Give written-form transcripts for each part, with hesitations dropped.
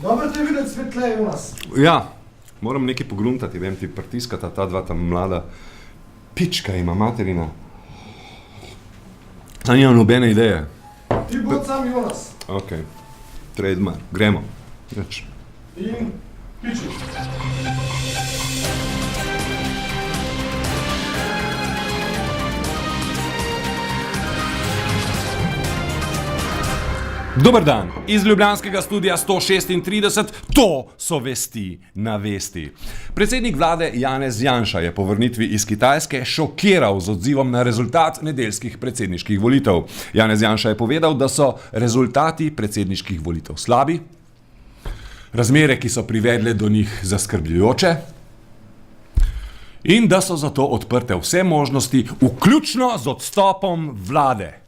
Dobro te videti svetleje v nas. Ja, moram nekaj pogruntati, vem ti pritiskata ta dva tam mlada. Pička ima materina. A nimam nobene ideje. Ti bod sam Jonas. Ok, trademark, gremo. Reč. In piči. Dober dan, iz ljubljanskega studia 136, to so vesti na vesti. Predsednik vlade Janez Janša je po vrnitvi iz Kitajske šokiral z odzivom na rezultat nedeljskih predsedniških volitev. Janez Janša je povedal, da so rezultati predsedniških volitev slabi, razmere, ki so privedle do njih zaskrbljujoče in da so zato odprte vse možnosti, vključno z odstopom vlade.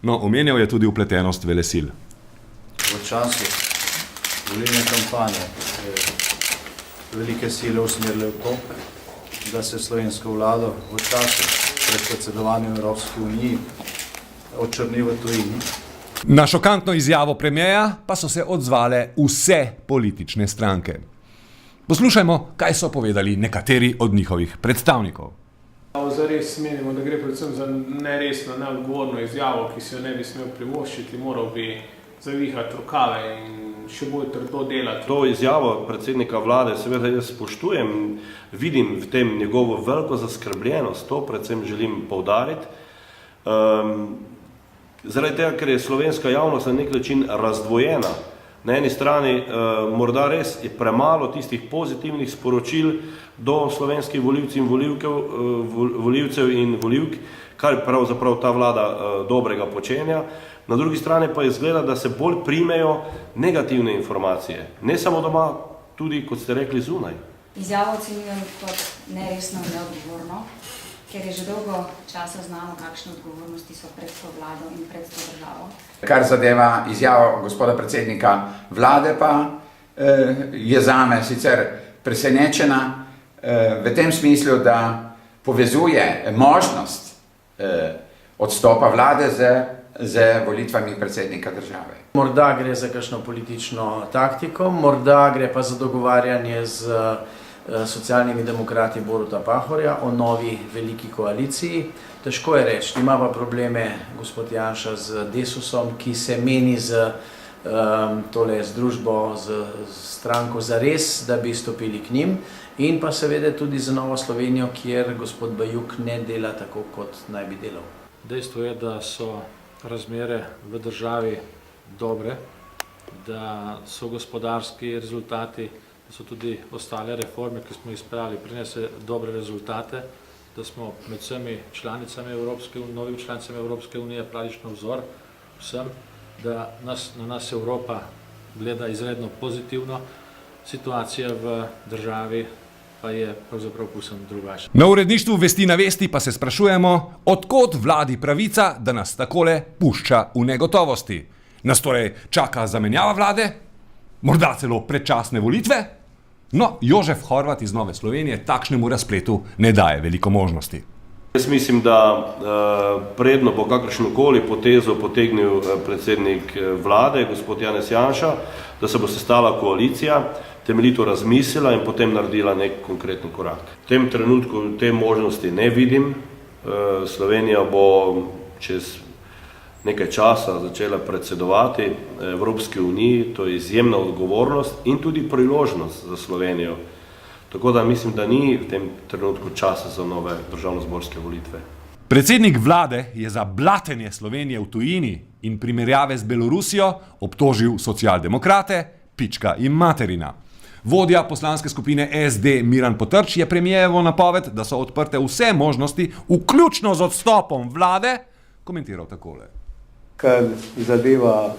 No, omenjal je tudi vpletenost velesil. V času volilne kampanje velike sile usmerile v to, da se slovensko vlado v času pred predsedovanjem Evropski uniji očrni v tujini. Na šokantno izjavo premierja pa so se odzvale vse politične stranke. Poslušajmo, kaj so povedali nekateri od njihovih predstavnikov. Zares menimo, da gre predvsem za neresno, neodgovorno izjavo, ki si jo ne bi smel privoščiti, moral bi zavihati rokave in še bolj trdo delati. To izjavo predsednika vlade seveda jaz spoštujem, vidim v tem njegovo veliko zaskrbljenost, to predvsem želim poudariti. Zaradi tega, ker je slovenska javnost na nek način razdvojena. Na eni strani morda res je premalo tistih pozitivnih sporočil do slovenskih volivcev in volivk, kar pravzaprav ta vlada dobrega počenja. Na drugi strani pa izgleda, da se bolj primejo negativne informacije. Ne samo doma, tudi, kot ste rekli, zunaj. Izjavo ocenjujem kot neresno in neodgovorno, ker je že dolgo časa znano, kakšne odgovornosti so pred to vlado in pred to državo. Kar zadeva izjavo gospoda predsednika vlade pa je zame sicer presenečena v tem smislu, da povezuje možnost odstopa vlade z volitvami predsednika države. Morda gre za kakšno politično taktiko, morda gre pa za dogovarjanje z socialnimi demokrati Boruta Pahorja o novi veliki koaliciji. Težko je reči, ima pa probleme gospod Janša z Desusom, ki se meni z družbo, z stranko Zares, da bi stopili k njim, in pa seveda tudi za Novo Slovenijo, kjer gospod Bajuk ne dela tako, kot naj bi delal. Dejstvo je, da so razmere v državi dobre, da so gospodarski rezultati, da so tudi ostale reforme, ki smo jih sprejeli, prinese dobre rezultate, da smo med vsemi članicami novimi članicami Evropske unije praktično vzor vsem, da na nas Evropa gleda izredno pozitivno, situacija v državi pa je pravzaprav povsem drugačna. Na uredništvu Vesti na vesti pa se sprašujemo, od kod vladi pravica, da nas takole pušča v negotovosti. Nas torej čaka zamenjava vlade? Morda celo predčasne volitve? No, Jožef Horvat iz Nove Slovenije takšnemu razpletu ne daje veliko možnosti. Jaz mislim, da predno bo kakršnokoli potezo potegnil predsednik vlade, gospod Janez Janša, da se bo sestala koalicija, temeljito razmislila in potem naredila nek konkreten korak. V tem trenutku te možnosti ne vidim. Slovenija bo čez nekaj časa začela predsedovati Evropski uniji, to je izjemna odgovornost in tudi priložnost za Slovenijo. Tako da mislim, da ni v tem trenutku časa za nove državnozborske volitve. Predsednik vlade je za blatenje Slovenije v tujini in primerjave z Belorusijo obtožil socialdemokrate, pička in materina. Vodja poslanske skupine SD Miran Potrč je premijerovo napoved, da so odprte vse možnosti, vključno z odstopom vlade, komentiral takole. Kar zadeva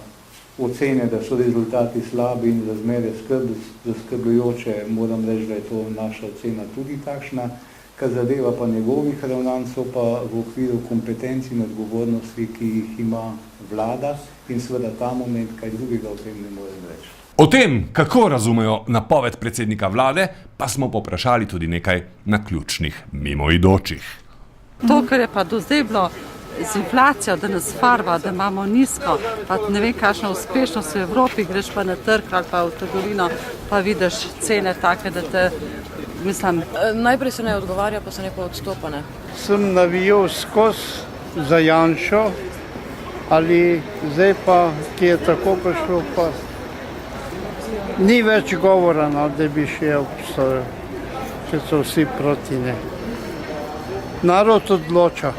ocene, da so rezultati slabi in razmere zaskrbljujoče, moram reči, da je to naša ocena tudi takšna. Kar zadeva pa njegovih ravnanj, so pa v okviru kompetenc in odgovornosti, ki jih ima vlada, in seveda ta moment, kaj drugega o tem ne morem reči. O tem, kako razumejo napoved predsednika vlade, pa smo poprašali tudi nekaj naključnih mimoidočih. To, kar je pa do zdaj bilo z inflacijo, da nas farba, da imamo nizko, pa ne vem, kakšna uspešnost v Evropi, greš pa na trg ali pa v trgovino, pa vidiš cene take, da te, mislim... Najprej se ne odgovarja, pa se ne pa odstopa, ne. Sem navijal skozi za Janšo, ali zdaj pa, ki je tako prišlo, pa ni več govora, no, da bi še obstojal, če so vsi proti ne. Narod odloča,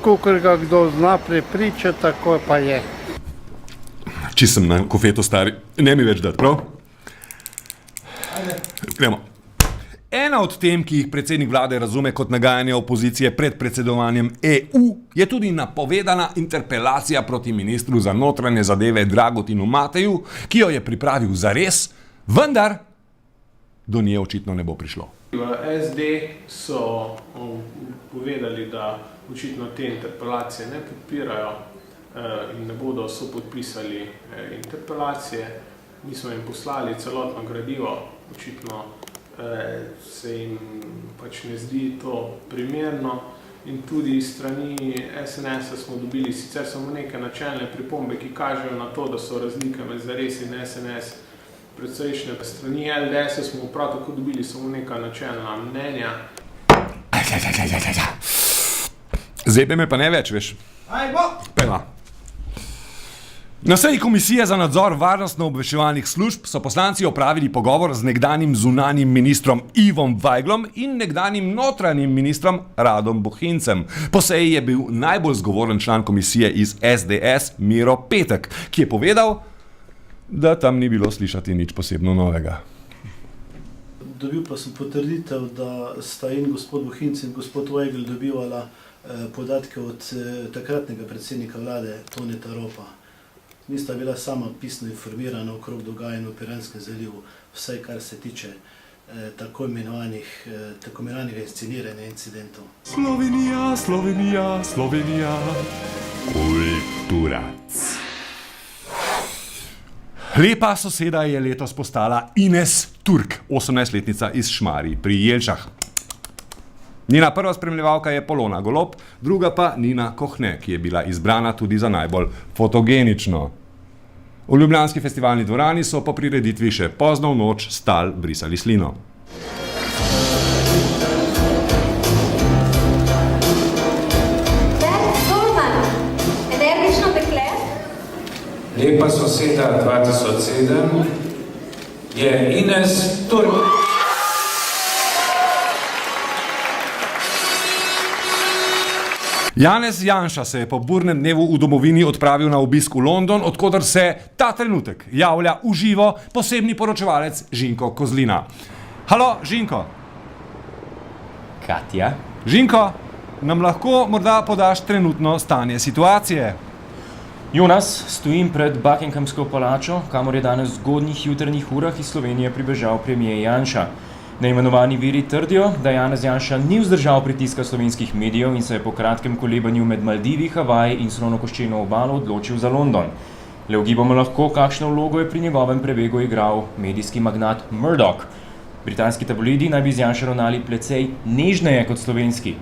kakor ga kdo zna prepričati, tako pa je. Če sem na kofetu stari, ne mi več dati, prav? Gremo. Ena od tem, ki jih predsednik vlade razume kot nagajanje opozicije pred predsedovanjem EU, je tudi napovedana interpelacija proti ministru za notranje zadeve Dragotinu Mateju, ki jo je pripravil zares, vendar do nje očitno ne bo prišlo. V SD so povedali, da očitno te interpelacije ne podpirajo in ne bodo sopodpisali interpelacije. Mi smo jim poslali celotno gradivo, očitno se jim pač ne zdi to primerno in tudi iz strani SNS-a smo dobili sicer samo neke načelne pripombe, ki kažejo na to, da so razlike med Zares in SNS predsejšnje. Strani LDS-a smo prav tako dobili samo neka načelna mnenja. Zebe me pa ne več, veš. Pejma. Na seji Komisije za nadzor varnostno-obveščevalnih služb so poslanci opravili pogovor z nekdanjim zunanjim ministrom Ivom Vajglom in nekdanjim notranjim ministrom Radom Bohincem. Po seji je bil najbolj zgovoren član komisije iz SDS Miro Petek, ki je povedal, da tam ni bilo slišati nič posebno novega. Dobil pa sem potrditev, da sta in gospod Bohinc in gospod Vajgl dobivala podatke od takratnega predsednika vlade Toneta Ropa. Nista bila sama pisno informirana okrog dogajanja v Piranskem zalivu, vsaj kar se tiče tako imenovanih insceniranja incidentov. Slovenija, Slovenija, Slovenija, kulturac. Lepa soseda je letos postala Ines Turk, 18-letnica iz Šmarij pri Jelšah. Njena prva spremljevalka je Polona Golob, druga pa Nina Kohne, ki je bila izbrana tudi za najbolj fotogenično. V ljubljanski festivalni dvorani so po prireditvi še pozno v noč stal brisali slino. Lepa soseda 2007 je Ines Turk. Janez Janša se je po burnem dnevu v domovini odpravil na obisk v London, odkoder se ta trenutek javlja v živo posebni poročevalec Žinko Kozlina. Halo, Žinko. Katja. Žinko, nam lahko morda podaš trenutno stanje situacije? Jonas, stojim pred Buckinghamsko palačo, kamor je danes v zgodnjih jutrnjih urah iz Slovenije pribežal premier Janša. Neimenovani viri trdijo, da Janez Janša ni vzdržal pritiska slovenskih medijev in se je po kratkem kolebanju med Maldivi, Havaji in Slonokoščeno obalo odločil za London. Le ugibamo lahko, kakšno vlogo je pri njegovem prebegu igral medijski magnat Murdoch. Britanski tabloidi naj bi z Janšo ravnali precej nežneje kot slovenski.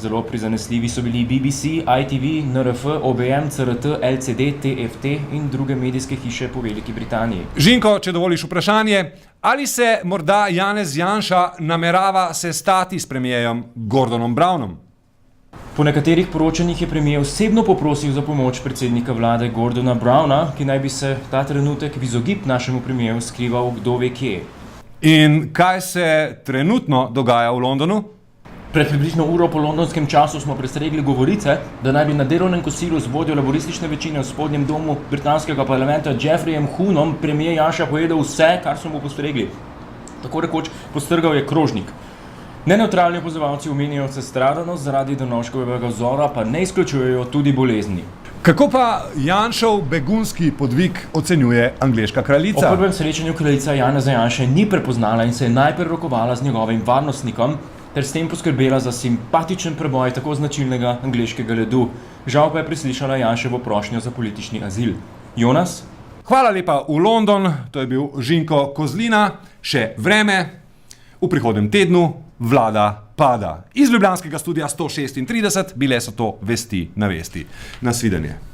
Zelo prizanesljivi so bili BBC, ITV, NRF, OBM, CRT, LCD, TFT in druge medijske hiše po Veliki Britaniji. Žinko, če dovoliš vprašanje, ali se morda Janez Janša namerava sestati s premijerom Gordonom Brownom? Po nekaterih poročanjih je premier osebno poprosil za pomoč predsednika vlade Gordona Browna, ki naj bi se ta trenutek v izogib našemu premijeru skrival kdo ve kje. In kaj se trenutno dogaja v Londonu? Pred približno uro po londonskem času smo prestregli govorice, da naj bi na delovnem kosilu z vodjo laboristične večine v spodnjem domu britanskega parlamenta Jeffreyem Hoonom premier Janša povedal vse, kar smo mu postregli. Tako rekoč postrgal je krožnik. Neneutralni opozovalci omenijo sestradanost zaradi Drnovškovega vzora, pa ne izključujejo tudi bolezni. Kako pa Janšov begunski podvig ocenjuje angleška kraljica? O prvem srečanju kraljica Janeza Janše ni prepoznala in se je najprej rokovala z njegovim varnostnikom, ter s tem poskrbela za simpatičen preboj tako značilnega angleškega ledu. Žal pa je preslišala Janševo prošnjo za politični azil. Jonas? Hvala lepa v London, to je bil Žinko Kozlina. Še vreme, v prihodnem tednu vlada pada. Iz ljubljanskega studia 136, bile so to Vesti na vesti. Nasvidenje.